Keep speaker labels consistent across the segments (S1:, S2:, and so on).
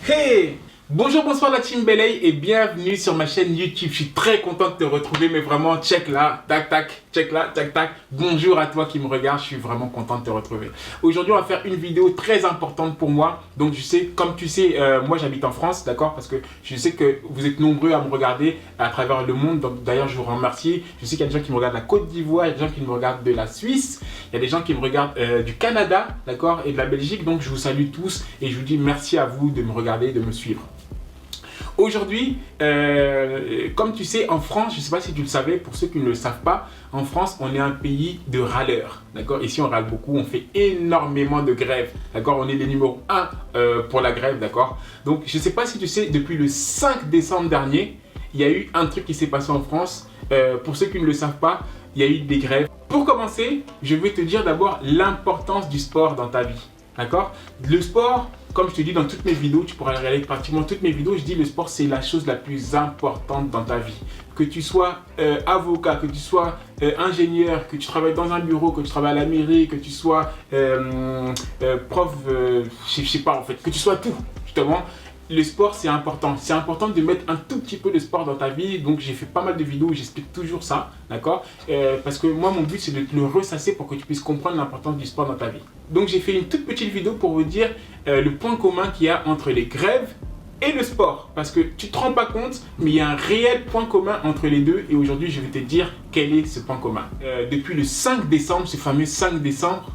S1: Hey! Bonjour, bonsoir la team Belay et bienvenue sur ma chaîne YouTube. Je suis très content de te retrouver, mais vraiment, check là, tac tac, check là, tac tac. Bonjour à toi qui me regarde, je suis vraiment content de te retrouver. Aujourd'hui, on va faire une vidéo très importante pour moi. Donc, je sais, comme tu sais, moi j'habite en France, d'accord? Parce que je sais que vous êtes nombreux à me regarder à travers le monde. Donc, d'ailleurs, je vous remercie. Je sais qu'il y a des gens qui me regardent de la Côte d'Ivoire, il y a des gens qui me regardent de la Suisse, il y a des gens qui me regardent du Canada, d'accord? Et de la Belgique. Donc, je vous salue tous et je vous dis merci à vous de me regarder et de me suivre. Aujourd'hui, comme tu sais, en France, je ne sais pas si tu le savais, pour ceux qui ne le savent pas, en France, on est un pays de râleurs. D'accord? Ici, on râle beaucoup, on fait énormément de grèves. D'accord? On est les numéros 1 pour la grève. D'accord? Donc, je ne sais pas si tu sais, depuis le 5 décembre dernier, il y a eu un truc qui s'est passé en France. Pour ceux qui ne le savent pas, il y a eu des grèves. Pour commencer, je vais te dire d'abord l'importance du sport dans ta vie. D'accord? Le sport, comme je te dis dans toutes mes vidéos, tu pourras regarder pratiquement toutes mes vidéos, je dis le sport c'est la chose la plus importante dans ta vie. Que tu sois avocat, que tu sois ingénieur, que tu travailles dans un bureau, que tu travailles à la mairie, que tu sois prof, je sais pas en fait, que tu sois tout, justement. Le sport, c'est important. C'est important de mettre un tout petit peu de sport dans ta vie. Donc, j'ai fait pas mal de vidéos où j'explique toujours ça. D'accord? Parce que moi, mon but, c'est de te le ressasser pour que tu puisses comprendre l'importance du sport dans ta vie. Donc, j'ai fait une toute petite vidéo pour vous dire le point commun qu'il y a entre les grèves et le sport. Parce que tu ne te rends pas compte, mais il y a un réel point commun entre les deux. Et aujourd'hui, je vais te dire quel est ce point commun. Depuis le 5 décembre, ce fameux 5 décembre,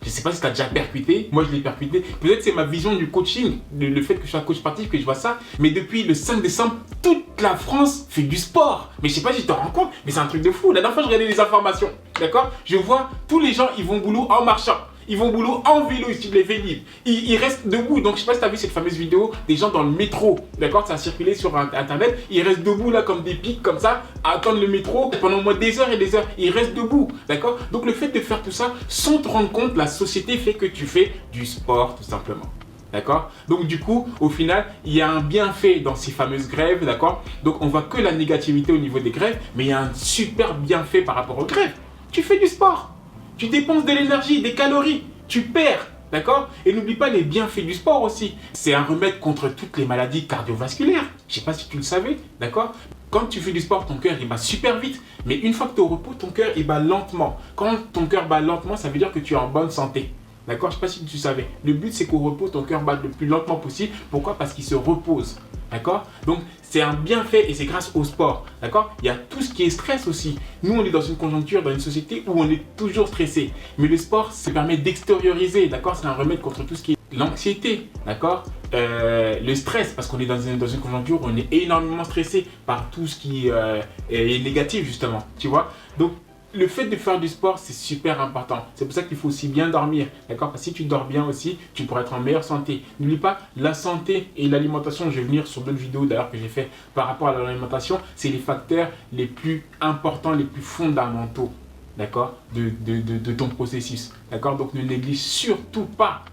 S1: je ne sais pas si tu as déjà percuté, moi je l'ai percuté. Peut-être c'est ma vision du coaching, le fait que je sois coach sportif, que je vois ça. Mais depuis le 5 décembre, toute la France fait du sport. Mais je ne sais pas si tu te rends compte, mais c'est un truc de fou. La dernière fois, je regardais les informations, d'accord? Je vois tous les gens, ils vont au boulot en marchant. Ils vont au boulot en vélo, ils suivent les Vélib. Ils restent debout. Donc, je ne sais pas si tu as vu cette fameuse vidéo des gens dans le métro. D'accord? Ça a circulé sur Internet. Ils restent debout là comme des pics, comme ça, à attendre le métro pendant au moins des heures et des heures. Ils restent debout. D'accord? Donc, le fait de faire tout ça, sans te rendre compte, la société fait que tu fais du sport, tout simplement. D'accord? Donc, du coup, au final, il y a un bienfait dans ces fameuses grèves. D'accord? Donc, on voit que la négativité au niveau des grèves, mais il y a un super bienfait par rapport aux grèves. Tu fais du sport. Tu dépenses de l'énergie, des calories, tu perds, d'accord? Et n'oublie pas les bienfaits du sport aussi. C'est un remède contre toutes les maladies cardiovasculaires. Je ne sais pas si tu le savais, d'accord? Quand tu fais du sport, ton cœur il bat super vite. Mais une fois que tu es au repos, ton cœur il bat lentement. Quand ton cœur bat lentement, ça veut dire que tu es en bonne santé. D'accord? Je ne sais pas si tu savais. Le but, c'est qu'au repos, ton cœur batte le plus lentement possible. Pourquoi? Parce qu'il se repose. D'accord? Donc, c'est un bienfait et c'est grâce au sport. D'accord? Il y a tout ce qui est stress aussi. Nous, on est dans une conjoncture, dans une société où on est toujours stressé. Mais le sport, ça permet d'extérioriser. D'accord? C'est un remède contre tout ce qui est l'anxiété. D'accord? Le stress, parce qu'on est dans une conjoncture où on est énormément stressé par tout ce qui est négatif, justement. Tu vois? Donc, le fait de faire du sport, c'est super important. C'est pour ça qu'il faut aussi bien dormir. D'accord? Parce que si tu dors bien aussi, tu pourras être en meilleure santé. N'oublie pas, la santé et l'alimentation, je vais venir sur d'autres vidéos d'ailleurs que j'ai fait par rapport à l'alimentation, c'est les facteurs les plus importants, les plus fondamentaux. D'accord? De ton processus. D'accord? Donc ne néglige surtout pas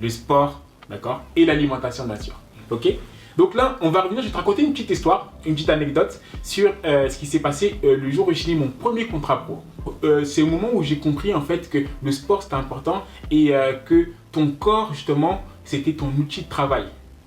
S1: le sport, d'accord? Et l'alimentation bien sûr. Ok? Donc là, on va revenir, je vais te raconter une petite histoire, une petite anecdote sur ce qui s'est passé le jour où j'ai signé mon premier contrat pro. C'est au moment où j'ai compris en fait que le sport c'était important et que ton corps justement c'était ton outil de travail.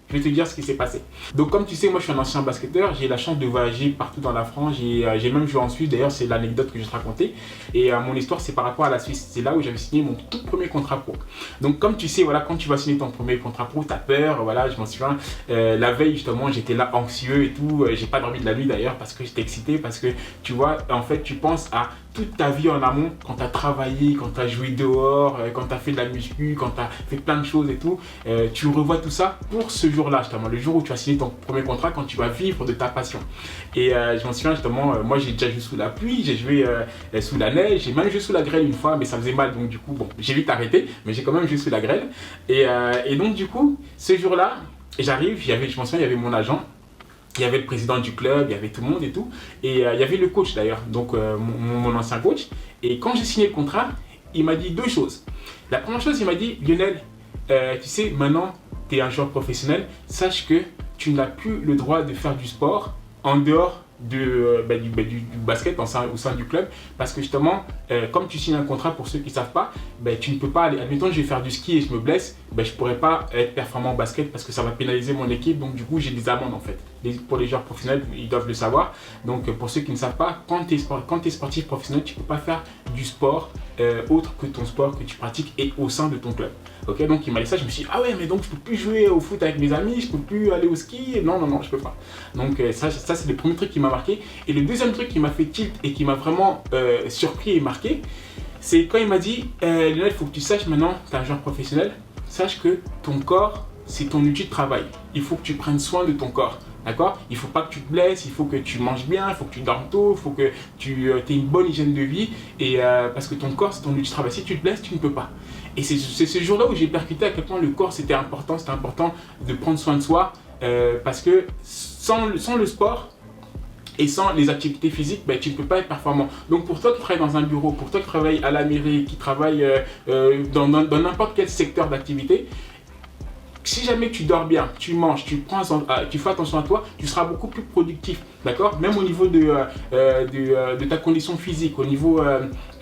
S1: Je vais te dire ce qui s'est passé. Donc comme tu sais, moi je suis un ancien basketteur, j'ai la chance de voyager partout dans la France, j'ai même joué en Suisse, d'ailleurs c'est l'anecdote que je vais te raconter. Et mon histoire c'est par rapport à la Suisse, c'est là où j'avais signé mon tout premier contrat pro. Donc comme tu sais, voilà, quand tu vas signer ton premier contrat pro, tu as peur, voilà, je m'en souviens, la veille justement j'étais là anxieux et tout, j'ai pas dormi de la nuit d'ailleurs parce que j'étais excité, parce que tu vois, en fait tu penses à toute ta vie en amont, quand tu as travaillé, quand tu as joué dehors, quand tu as fait de la muscu, quand tu as fait plein de choses et tout, tu revois tout ça pour ce jour-là, justement, le jour où tu vas signer ton premier contrat, quand tu vas vivre de ta passion. Et je m'en souviens justement, moi j'ai déjà joué sous la pluie, j'ai joué sous la neige, j'ai même joué sous la grêle une fois, mais ça faisait mal, donc du coup, bon, j'ai vite arrêté, mais j'ai quand même joué sous la grêle. Et donc du coup, ce jour-là, j'arrive, je m'en souviens, il y avait mon agent, il y avait le président du club, il y avait tout le monde et tout. Et il y avait le coach d'ailleurs, donc mon ancien coach. Et quand j'ai signé le contrat, il m'a dit deux choses. La première chose, il m'a dit, Lionel, tu sais, maintenant, tu es un joueur professionnel, sache que tu n'as plus le droit de faire du sport en dehors du basket au sein du club, parce que justement, comme tu signes un contrat, pour ceux qui ne savent pas, tu ne peux pas aller, admettons je vais faire du ski et je me blesse, je ne pourrais pas être performant au basket parce que ça va pénaliser mon équipe, donc du coup j'ai des amendes en fait. Pour les joueurs professionnels, ils doivent le savoir. Donc pour ceux qui ne savent pas, quand tu es sportif professionnel, tu ne peux pas faire du sport autre que ton sport que tu pratiques et au sein de ton club. Ok, donc il m'a dit ça, je me suis dit, ah ouais, mais donc je peux plus jouer au foot avec mes amis, je peux plus aller au ski, non, je peux pas. Donc ça c'est le premier truc qui m'a marqué. Et le deuxième truc qui m'a fait tilt et qui m'a vraiment surpris et marqué, c'est quand il m'a dit, Lionel, il faut que tu saches maintenant, tu es un joueur professionnel, sache que ton corps, c'est ton outil de travail. Il faut que tu prennes soin de ton corps. D'accord? Il ne faut pas que tu te blesses, il faut que tu manges bien, il faut que tu dormes tôt, il faut que tu aies une bonne hygiène de vie. Et parce que ton corps, c'est ton outil de travail. Si tu te blesses, tu ne peux pas. Et c'est ce jour-là où j'ai percuté à quel point le corps, c'était important de prendre soin de soi. Parce que sans le sport et sans les activités physiques, tu ne peux pas être performant. Donc pour toi qui travailles dans un bureau, pour toi qui travailles à la mairie, qui travaille dans n'importe quel secteur d'activité, si jamais tu dors bien, tu manges, tu fais attention à toi, tu seras beaucoup plus productif, d'accord? Même au niveau de ta condition physique, au niveau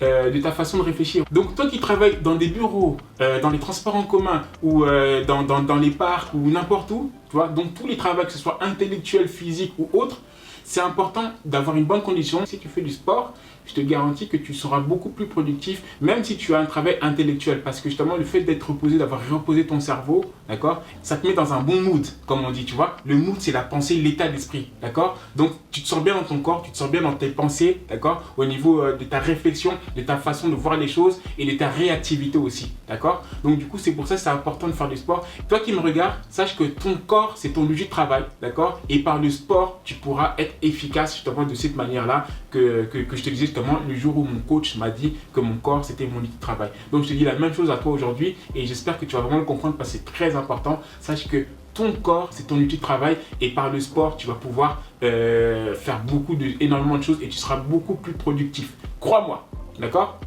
S1: de ta façon de réfléchir. Donc toi qui travailles dans des bureaux, dans les transports en commun ou dans les parcs ou n'importe où, tu vois, donc tous les travaux, que ce soit intellectuel, physique ou autre, c'est important d'avoir une bonne condition. Si tu fais du sport, je te garantis que tu seras beaucoup plus productif, même si tu as un travail intellectuel. Parce que justement, le fait d'être reposé, d'avoir reposé ton cerveau, d'accord, ça te met dans un bon mood, comme on dit, tu vois. Le mood, c'est la pensée, l'état d'esprit, d'accord. Donc, tu te sens bien dans ton corps, tu te sens bien dans tes pensées, d'accord, au niveau de ta réflexion, de ta façon de voir les choses et de ta réactivité aussi, d'accord. Donc, du coup, c'est pour ça que c'est important de faire du sport. Toi qui me regardes, sache que ton corps, c'est ton outil de travail, d'accord. Et par le sport, tu pourras être efficace justement de cette manière-là que je te disais justement le jour où mon coach m'a dit que mon corps c'était mon outil de travail. Donc je te dis la même chose à toi aujourd'hui et j'espère que tu vas vraiment le comprendre parce que c'est très important. Sache que ton corps c'est ton outil de travail et par le sport tu vas pouvoir faire énormément de choses et tu seras beaucoup plus productif. Crois-moi, d'accord?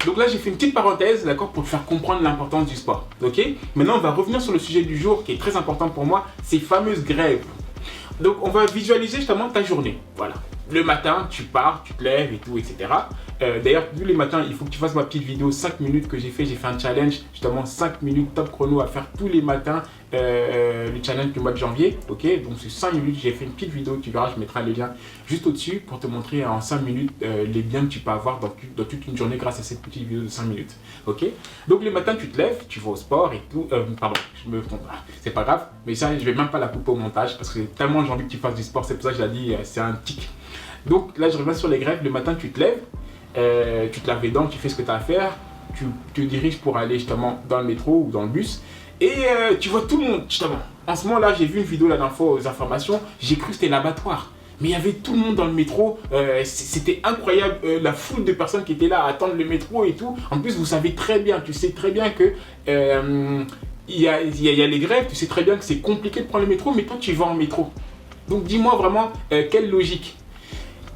S1: Donc là, j'ai fait une petite parenthèse, d'accord, pour te faire comprendre l'importance du sport, ok? Maintenant, on va revenir sur le sujet du jour qui est très important pour moi, ces fameuses grèves. Donc, on va visualiser justement ta journée. Voilà. Le matin, tu pars, tu te lèves et tout, etc. D'ailleurs, tous les matins, il faut que tu fasses ma petite vidéo 5 minutes que j'ai fait. J'ai fait un challenge, justement 5 minutes top chrono à faire tous les matins. Le challenge du mois de janvier. Ok, donc c'est 5 minutes. J'ai fait une petite vidéo, tu verras, je mettrai le lien juste au-dessus pour te montrer en 5 minutes les biens que tu peux avoir dans toute une journée grâce à cette petite vidéo de 5 minutes. Ok, donc le matin, tu te lèves, tu vas au sport et tout. Pardon, je me trompe. C'est pas grave, mais ça, je vais même pas la couper au montage parce que tellement j'ai envie que tu fasses du sport. C'est pour ça que je l'ai dit, c'est un tic. Donc là, je reviens sur les grèves. Le matin, tu te lèves, tu te laves les dents, tu fais ce que tu as à faire, tu te diriges pour aller justement dans le métro ou dans le bus et tu vois tout le monde justement. En ce moment-là, j'ai vu une vidéo la dernière fois aux informations, j'ai cru que c'était l'abattoir. Mais il y avait tout le monde dans le métro, c'était incroyable, la foule de personnes qui étaient là à attendre le métro et tout. En plus, tu sais très bien que il y a les grèves, tu sais très bien que c'est compliqué de prendre le métro, mais toi tu vas en métro. Donc dis-moi vraiment quelle logique.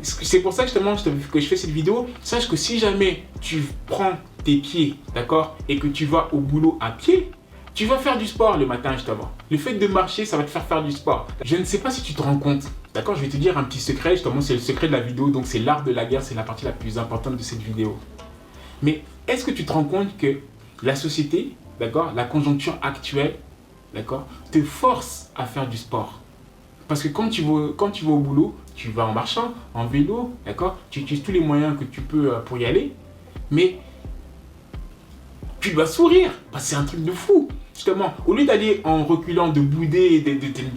S1: C'est pour ça justement que je fais cette vidéo. Sache que si jamais tu prends tes pieds, d'accord, et que tu vas au boulot à pied, tu vas faire du sport le matin justement. Le fait de marcher, ça va te faire du sport. Je ne sais pas si tu te rends compte. D'accord, je vais te dire un petit secret, justement c'est le secret de la vidéo, donc c'est l'art de la guerre, c'est la partie la plus importante de cette vidéo. Mais est-ce que tu te rends compte que la société, d'accord, la conjoncture actuelle, d'accord, te force à faire du sport? Parce que quand tu vas au boulot, tu vas en marchant, en vélo, d'accord, tu utilises tous les moyens que tu peux pour y aller, mais tu dois sourire, parce que c'est un truc de fou, justement. Au lieu d'aller en reculant, de bouder,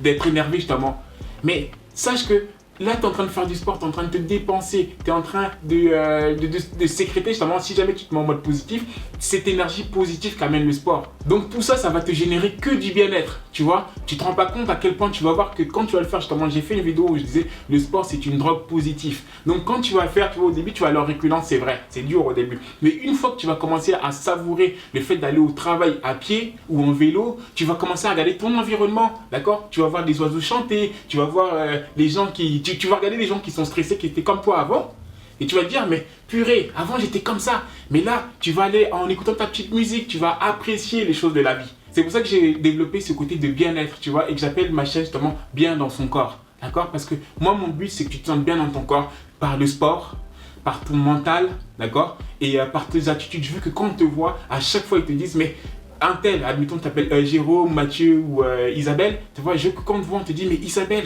S1: d'être énervé, justement, mais sache que là, tu es en train de faire du sport, tu es en train de te dépenser, tu es en train de sécréter, justement, si jamais tu te mets en mode positif, cette énergie positive qu'amène le sport. Donc tout ça, ça va te générer que du bien-être, tu vois. Tu te rends pas compte à quel point tu vas voir que quand tu vas le faire, justement, j'ai fait une vidéo où je disais le sport c'est une drogue positive. Donc quand tu vas le faire, tu vois, au début, tu vas aller en reculant, c'est vrai, c'est dur au début. Mais une fois que tu vas commencer à savourer le fait d'aller au travail à pied ou en vélo, tu vas commencer à regarder ton environnement, d'accord. Tu vas voir des oiseaux chanter, tu vas voir les gens qui... Tu vas regarder les gens qui sont stressés, qui étaient comme toi avant, et tu vas te dire, mais purée, avant j'étais comme ça. Mais là, tu vas aller en écoutant ta petite musique, tu vas apprécier les choses de la vie. C'est pour ça que j'ai développé ce côté de bien-être, tu vois, et que j'appelle ma chaîne justement Bien dans son corps. D'accord? Parce que moi, mon but, c'est que tu te sentes bien dans ton corps par le sport, par ton mental, d'accord? Et par tes attitudes. Je veux que quand on te voit, à chaque fois, ils te disent, mais un tel, admettons, tu t'appelles Jérôme, Mathieu ou Isabelle, tu vois, je veux que quand on te voit, on te dit, mais Isabelle,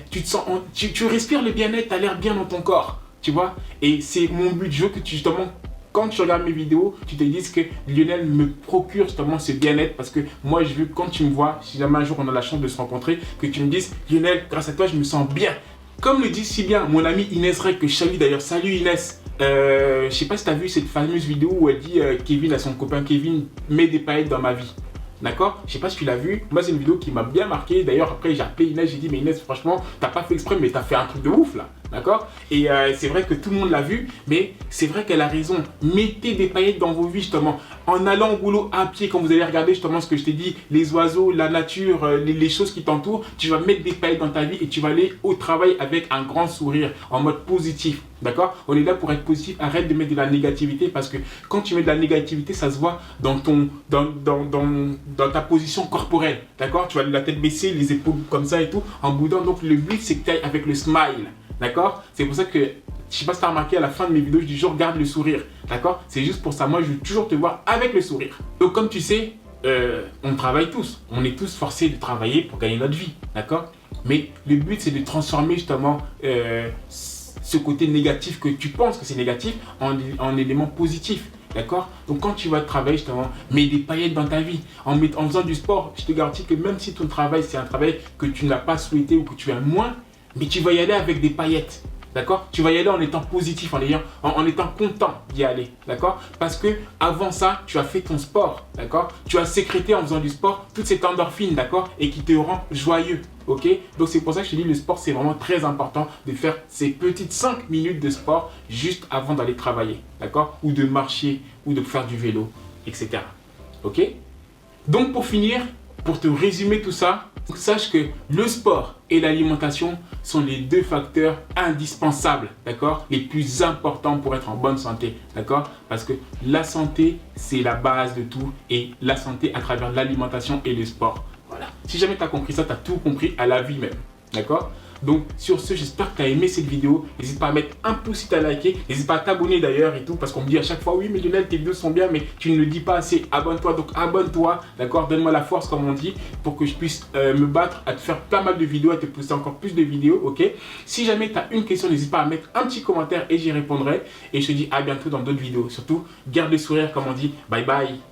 S1: tu te sens, tu respires le bien-être, tu as l'air bien dans ton corps, tu vois? Et c'est mon but, je veux que tu, justement, quand tu regardes mes vidéos, tu te dises que Lionel me procure justement ce bien-être parce que moi, je veux que quand tu me vois, si jamais un jour on a la chance de se rencontrer, que tu me dises, Lionel, grâce à toi, je me sens bien. Comme le dit si bien mon ami Inès Rey, que je salue d'ailleurs, salut Inès. Je sais pas si tu as vu cette fameuse vidéo où elle dit Kevin à son copain Kevin, mets des paillettes dans ma vie. D'accord? Je sais pas si tu l'as vu. Moi, c'est une vidéo qui m'a bien marqué. D'ailleurs, après, j'ai appelé Inès. J'ai dit, mais Inès, franchement, t'as pas fait exprès, mais t'as fait un truc de ouf là. D'accord? Et c'est vrai que tout le monde l'a vu. Mais c'est vrai qu'elle a raison. Mettez des paillettes dans vos vies, justement. En allant au boulot à pied, quand vous allez regarder justement ce que je t'ai dit, les oiseaux, la nature, les choses qui t'entourent, tu vas mettre des paillettes dans ta vie et tu vas aller au travail avec un grand sourire, en mode positif. D'accord? On est là pour être positif. Arrête de mettre de la négativité parce que quand tu mets de la négativité, ça se voit dans ta position corporelle. D'accord? Tu vas la tête baissée, les épaules comme ça et tout, en boudant. Donc le but, c'est que tu ailles avec le smile. D'accord? C'est pour ça que, je sais pas si tu as remarqué, à la fin de mes vidéos, je dis toujours garde le sourire. D'accord? C'est juste pour ça. Moi, je veux toujours te voir avec le sourire. Donc comme tu sais, on travaille tous. On est tous forcés de travailler pour gagner notre vie. D'accord? Mais le but, c'est de transformer justement ce côté négatif que tu penses que c'est négatif en élément positif. D'accord? Donc quand tu vas travailler justement, mets des paillettes dans ta vie. En faisant du sport, je te garantis que même si ton travail, c'est un travail que tu n'as pas souhaité ou que tu aimes moins, mais tu vas y aller avec des paillettes. D'accord? Tu vas y aller en étant positif, en étant content d'y aller. D'accord? Parce que avant ça, tu as fait ton sport. D'accord? Tu as sécrété en faisant du sport toute cette endorphine, d'accord? Et qui te rend joyeux. Ok? Donc c'est pour ça que je te dis, le sport, c'est vraiment très important de faire ces petites 5 minutes de sport juste avant d'aller travailler. D'accord? Ou de marcher, ou de faire du vélo, etc. Ok? Donc pour finir, pour te résumer tout ça, sache que le sport et l'alimentation sont les deux facteurs indispensables, d'accord, les plus importants pour être en bonne santé, d'accord, parce que la santé, c'est la base de tout et la santé à travers l'alimentation et le sport. Voilà. Si jamais tu as compris ça, tu as tout compris à la vie même, d'accord? Donc sur ce, j'espère que tu as aimé cette vidéo. N'hésite pas à mettre un pouce si tu as liké. N'hésite pas à t'abonner d'ailleurs et tout. Parce qu'on me dit à chaque fois, oui mais Lionel, tes vidéos sont bien, mais tu ne le dis pas assez. Abonne-toi, donc abonne-toi, d'accord? Donne-moi la force comme on dit, pour que je puisse me battre, à te faire pas mal de vidéos, à te poster encore plus de vidéos, ok? Si jamais tu as une question, n'hésite pas à mettre un petit commentaire et j'y répondrai. Et je te dis à bientôt dans d'autres vidéos. Surtout, garde le sourire comme on dit. Bye bye.